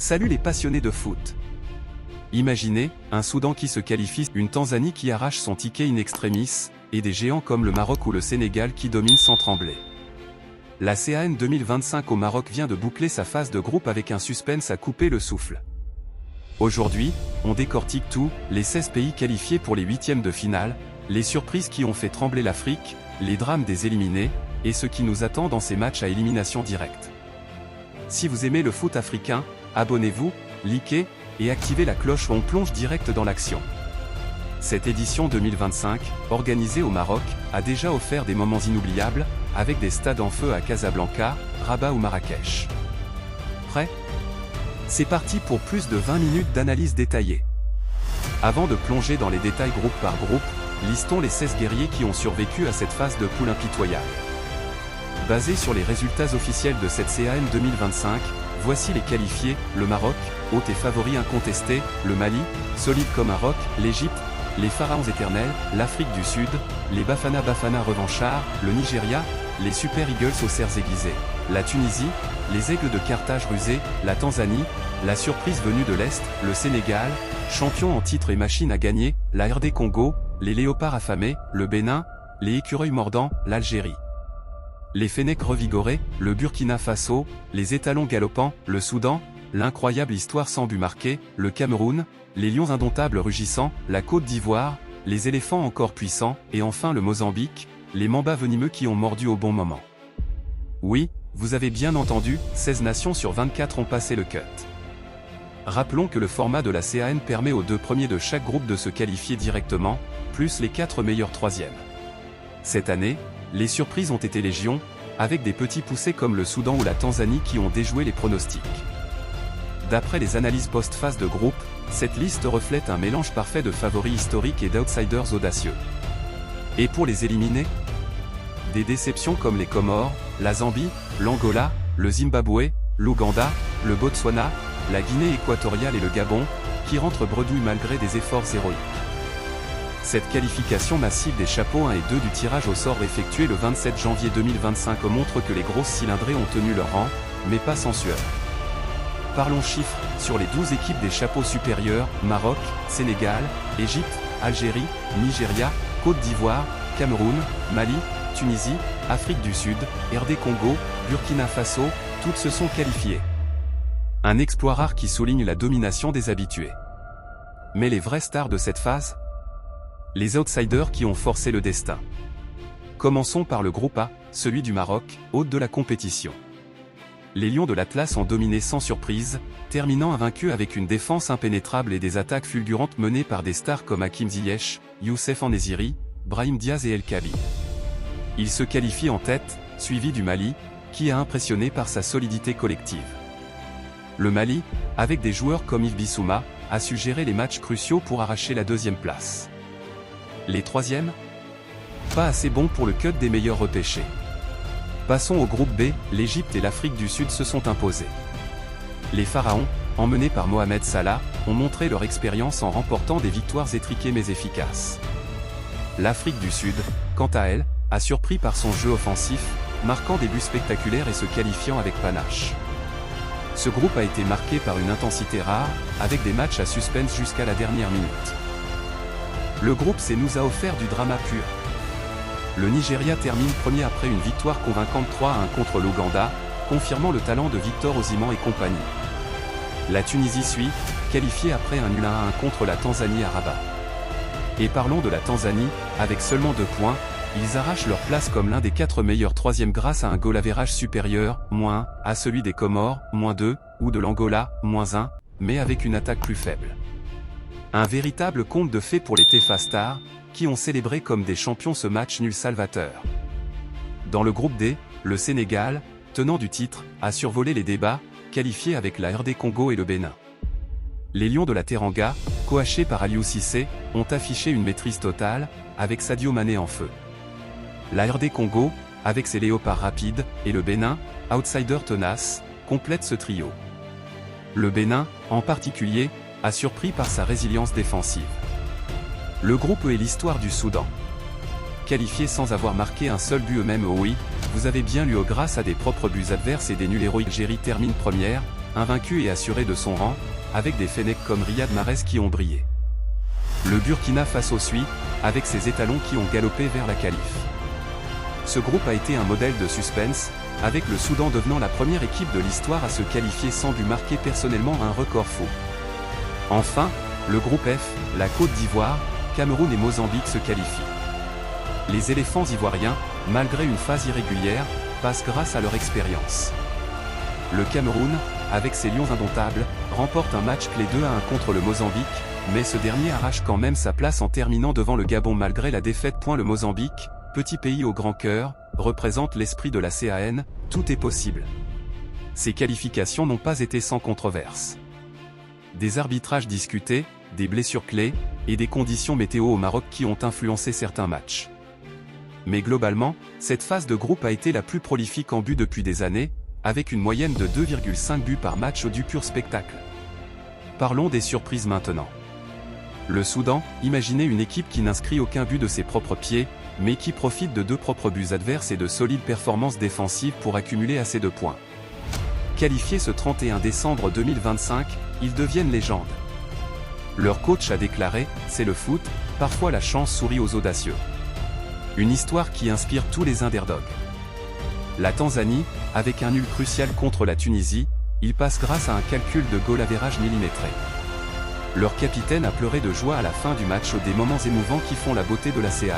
Salut les passionnés de foot. Imaginez, un Soudan qui se qualifie, une Tanzanie qui arrache son ticket in extremis, et des géants comme le Maroc ou le Sénégal qui dominent sans trembler. La CAN 2025 au Maroc vient de boucler sa phase de groupe avec un suspense à couper le souffle. Aujourd'hui, on décortique tout, les 16 pays qualifiés pour les huitièmes de finale, les surprises qui ont fait trembler l'Afrique, les drames des éliminés, et ce qui nous attend dans ces matchs à élimination directe. Si vous aimez le foot africain, abonnez-vous, likez, et activez la cloche où on plonge direct dans l'action. Cette édition 2025, organisée au Maroc, a déjà offert des moments inoubliables, avec des stades en feu à Casablanca, Rabat ou Marrakech. Prêt ? C'est parti pour plus de 20 minutes d'analyse détaillée. Avant de plonger dans les détails groupe par groupe, listons les 16 guerriers qui ont survécu à cette phase de poule impitoyable. Basé sur les résultats officiels de cette CAN 2025, voici les qualifiés: le Maroc, hôte et favori incontesté, le Mali, solide comme un roc, l'Égypte, les Pharaons éternels, l'Afrique du Sud, les Bafana revanchards, le Nigeria, les Super Eagles aux serres aiguisées, la Tunisie, les Aigles de Carthage rusés, la Tanzanie, la surprise venue de l'Est, le Sénégal, champion en titre et machine à gagner, la RD Congo, les Léopards affamés, le Bénin, les Écureuils mordants, l'Algérie. Les Fennecs revigorés, le Burkina Faso, les Étalons galopants, le Soudan, l'incroyable histoire sans but marqué, le Cameroun, les Lions indomptables rugissants, la Côte d'Ivoire, les éléphants encore puissants, et enfin le Mozambique, les mambas venimeux qui ont mordu au bon moment. Oui, vous avez bien entendu, 16 nations sur 24 ont passé le cut. Rappelons que le format de la CAN permet aux 2 premiers de chaque groupe de se qualifier directement, plus les 4 meilleurs troisièmes. Cette année, les surprises ont été légion, avec des petits poussés comme le Soudan ou la Tanzanie qui ont déjoué les pronostics. D'après les analyses post-phase de groupe, cette liste reflète un mélange parfait de favoris historiques et d'outsiders audacieux. Et pour les éliminés, des déceptions comme les Comores, la Zambie, l'Angola, le Zimbabwe, l'Ouganda, le Botswana, la Guinée équatoriale et le Gabon, qui rentrent bredouilles malgré des efforts héroïques. Cette qualification massive des chapeaux 1 et 2 du tirage au sort effectué le 27 janvier 2025 montre que les grosses cylindrées ont tenu leur rang, mais pas sans sueur. Parlons chiffres, sur les 12 équipes des chapeaux supérieurs, Maroc, Sénégal, Égypte, Algérie, Nigeria, Côte d'Ivoire, Cameroun, Mali, Tunisie, Afrique du Sud, RD Congo, Burkina Faso, toutes se sont qualifiées. Un exploit rare qui souligne la domination des habitués. Mais les vraies stars de cette phase ? Les outsiders qui ont forcé le destin. Commençons par le groupe A, celui du Maroc, hôte de la compétition. Les Lions de l'Atlas ont dominé sans surprise, terminant invaincus avec une défense impénétrable et des attaques fulgurantes menées par des stars comme Hakim Ziyech, Youssef En-Nesyri, Brahim Diaz et El Kaabi. Ils se qualifient en tête, suivi du Mali, qui a impressionné par sa solidité collective. Le Mali, avec des joueurs comme Yves Bissouma, a su gérer les matchs cruciaux pour arracher la 2e place. Les 3e ? Pas assez bons pour le cut des meilleurs repêchés. Passons au groupe B, l'Égypte et l'Afrique du Sud se sont imposés. Les Pharaons, emmenés par Mohamed Salah, ont montré leur expérience en remportant des victoires étriquées mais efficaces. L'Afrique du Sud, quant à elle, a surpris par son jeu offensif, marquant des buts spectaculaires et se qualifiant avec panache. Ce groupe a été marqué par une intensité rare, avec des matchs à suspense jusqu'à la dernière minute. Le groupe C nous a offert du drama pur. Le Nigeria termine premier après une victoire convaincante 3-1 contre l'Ouganda, confirmant le talent de Victor Osimhen et compagnie. La Tunisie suit, qualifiée après un nul 1-1 contre la Tanzanie à Rabat. Et parlons de la Tanzanie, avec seulement 2 points, ils arrachent leur place comme l'un des 4 meilleurs troisièmes grâce à un goal average supérieur, -1, à celui des Comores, -2, ou de l'Angola, -1, mais avec une attaque plus faible. Un véritable conte de fées pour les Tefa Stars, qui ont célébré comme des champions ce match nul salvateur. Dans le groupe D, le Sénégal, tenant du titre, a survolé les débats, qualifié avec la RD Congo et le Bénin. Les Lions de la Teranga, coachés par Aliou Cissé, ont affiché une maîtrise totale, avec Sadio Mané en feu. La RD Congo, avec ses léopards rapides, et le Bénin, outsider tenace, complète ce trio. Le Bénin, en particulier, a surpris par sa résilience défensive. Le groupe E est l'histoire du Soudan. Qualifiés sans avoir marqué un seul but eux-mêmes, oui, vous avez bien lu, grâce à des propres buts adverses et des nuls héroïques. L'Algérie termine première, invaincu et assuré de son rang, avec des Fennecs comme Riyad Mahrez qui ont brillé. Le Burkina Faso suit, avec ses étalons qui ont galopé vers la qualif. Ce groupe a été un modèle de suspense, avec le Soudan devenant la première équipe de l'histoire à se qualifier sans but marqué, personnellement un record fou. Enfin, le groupe F, la Côte d'Ivoire, Cameroun et Mozambique se qualifient. Les éléphants ivoiriens, malgré une phase irrégulière, passent grâce à leur expérience. Le Cameroun, avec ses lions indomptables, remporte un match clé 2-1 contre le Mozambique, mais ce dernier arrache quand même sa place en terminant devant le Gabon malgré la défaite. Le Mozambique, petit pays au grand cœur, représente l'esprit de la CAN, tout est possible. Ces qualifications n'ont pas été sans controverse. Des arbitrages discutés, des blessures clés, et des conditions météo au Maroc qui ont influencé certains matchs. Mais globalement, cette phase de groupe a été la plus prolifique en buts depuis des années, avec une moyenne de 2,5 buts par match du pur spectacle. Parlons des surprises maintenant. Le Soudan, imaginez une équipe qui n'inscrit aucun but de ses propres pieds, mais qui profite de 2 propres buts adverses et de solides performances défensives pour accumuler assez de points. Qualifiés ce 31 décembre 2025, ils deviennent légendes. Leur coach a déclaré « C'est le foot, parfois la chance sourit aux audacieux ». Une histoire qui inspire tous les underdogs. La Tanzanie, avec un nul crucial contre la Tunisie, ils passent grâce à un calcul de goal average millimétré. Leur capitaine a pleuré de joie à la fin du match, des moments émouvants qui font la beauté de la CAN.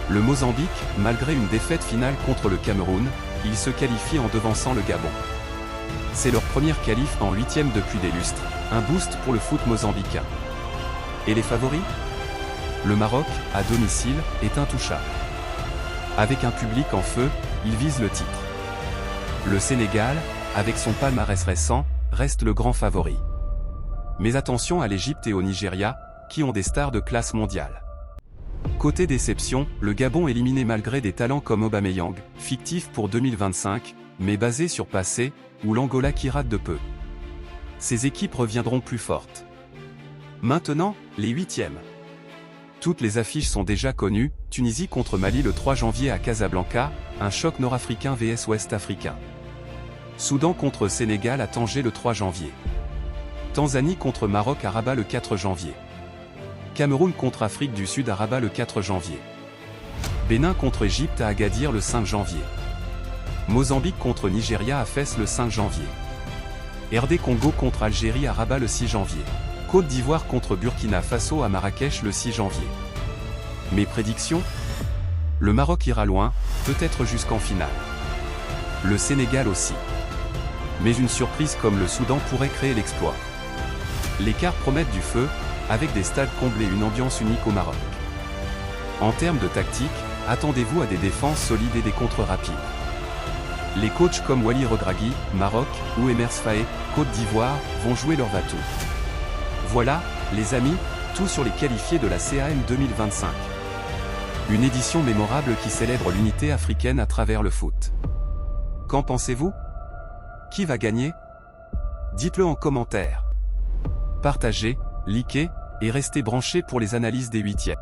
Le Mozambique, malgré une défaite finale contre le Cameroun, il se qualifie en devançant le Gabon. C'est leur première qualif en 8e depuis des lustres, un boost pour le foot mozambicain. Et les favoris ? Le Maroc, à domicile, est intouchable. Avec un public en feu, il vise le titre. Le Sénégal, avec son palmarès récent, reste le grand favori. Mais attention à l'Égypte et au Nigeria, qui ont des stars de classe mondiale. Côté déception, le Gabon éliminé malgré des talents comme Aubameyang, fictif pour 2025, mais basé sur passé, ou l'Angola qui rate de peu. Ces équipes reviendront plus fortes. Maintenant, les 8e. Toutes les affiches sont déjà connues, Tunisie contre Mali le 3 janvier à Casablanca, un choc nord-africain vs ouest-africain. Soudan contre Sénégal à Tanger le 3 janvier. Tanzanie contre Maroc à Rabat le 4 janvier. Cameroun contre Afrique du Sud à Rabat le 4 janvier. Bénin contre Égypte à Agadir le 5 janvier. Mozambique contre Nigeria à Fès le 5 janvier. RD Congo contre Algérie à Rabat le 6 janvier. Côte d'Ivoire contre Burkina Faso à Marrakech le 6 janvier. Mes prédictions ? Le Maroc ira loin, peut-être jusqu'en finale. Le Sénégal aussi. Mais une surprise comme le Soudan pourrait créer l'exploit. Les quarts promettent du feu, avec des stades comblés, une ambiance unique au Maroc. En termes de tactique, attendez-vous à des défenses solides et des contres rapides. Les coachs comme Wally Regragui, Maroc, ou Emers Faé, Côte d'Ivoire, vont jouer leur va-tout. Voilà, les amis, tout sur les qualifiés de la CAN 2025. Une édition mémorable qui célèbre l'unité africaine à travers le foot. Qu'en pensez-vous ? Qui va gagner ? Dites-le en commentaire. Partagez, likez, et restez branchés pour les analyses des 8e.